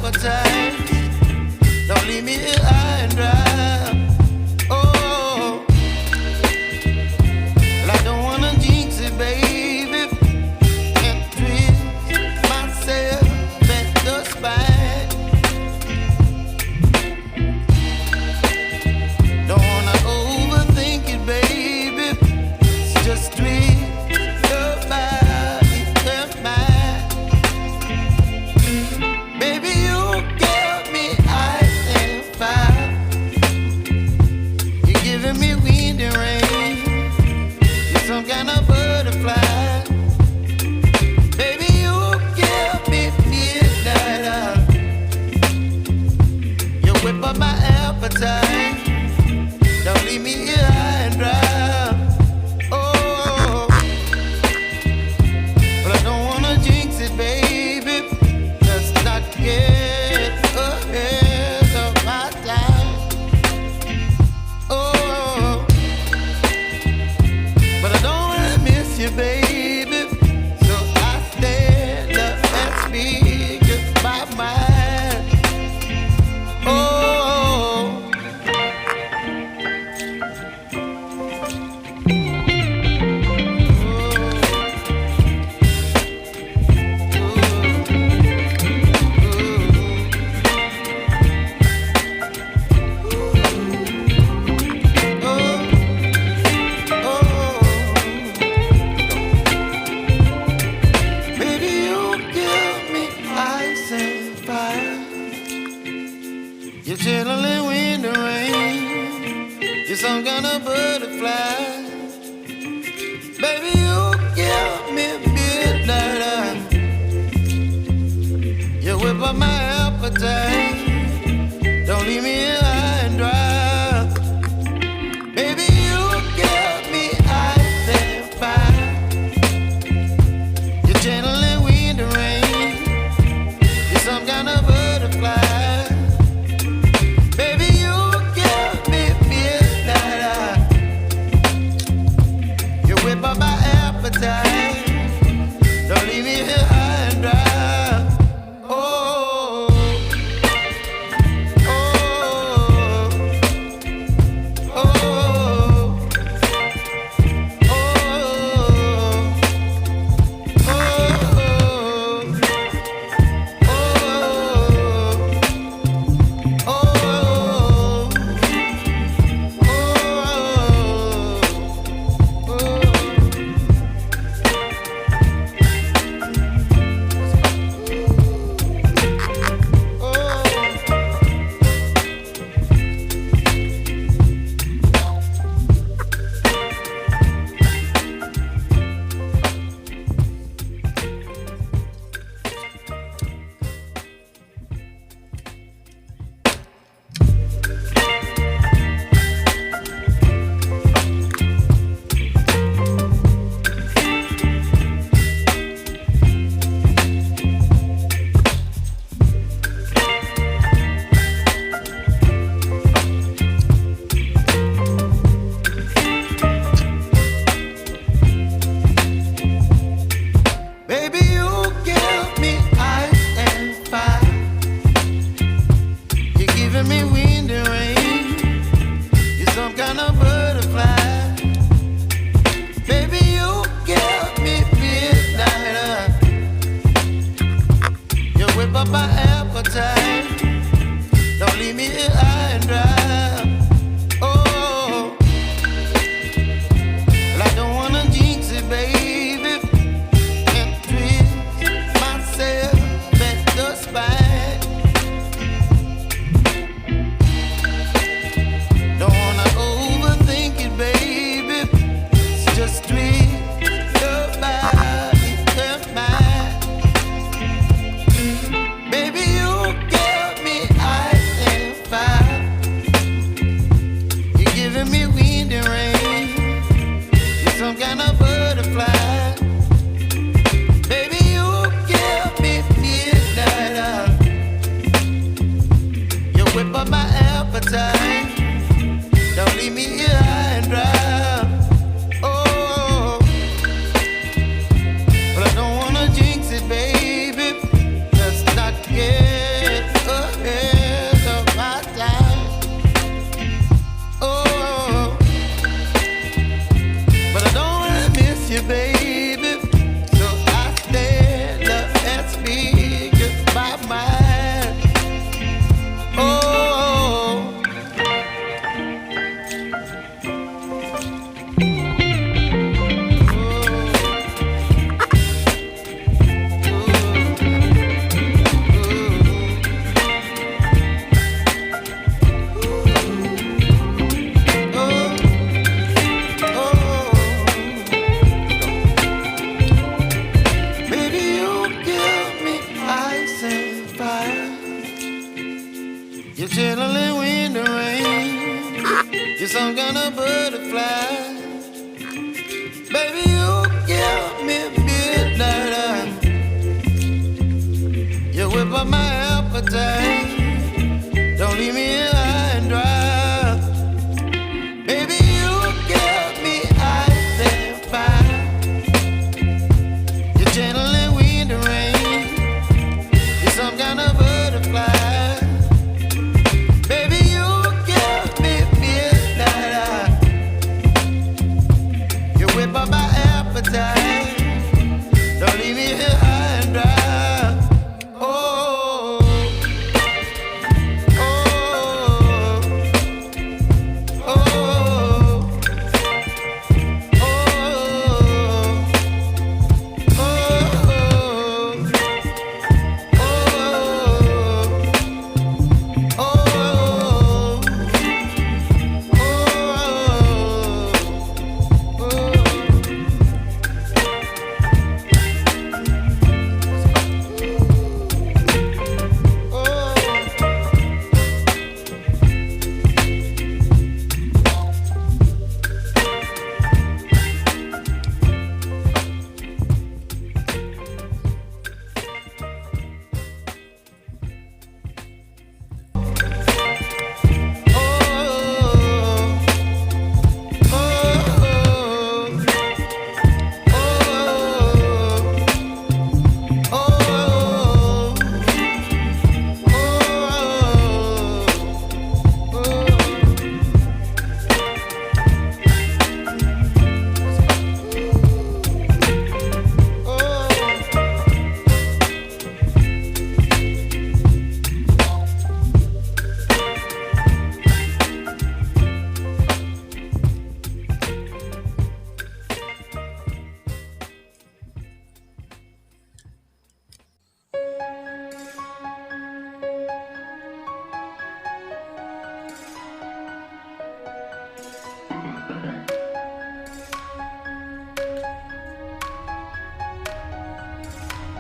appetite. Don't leave me here high and dry. Oh, well, I don't wanna jinx it, baby, and twist myself at the spine. Don't wanna overthink it, baby. It's just twist your body and mine. Baby, you give me ice and fire. You're giving me wind and rain. You're some kind of butterfly. Baby, you give me midnight. You whip up my appetite. Don't leave me here high and dry. Oh, but I don't wanna jinx it, baby. Let's not get ahead of my time. Oh, but I don't wanna miss you, baby. So I stand up and speak my mind. Oh. Baby, you give me ice and fire. You're chilling wind and rain. You're some kind of butterfly. Baby, you give me midnight. You whip up my appetite. Don't leave me here high and dry. Baby, you give me ice and fire. You're channeling wind and rain. You're some kind of butterfly. Baby, you give me midnight. You whip up my appetite. Don't leave me here high and dry. Oh. You're chilling in the rain. You're some kind of butterfly. Baby, you give me midnight. You whip up my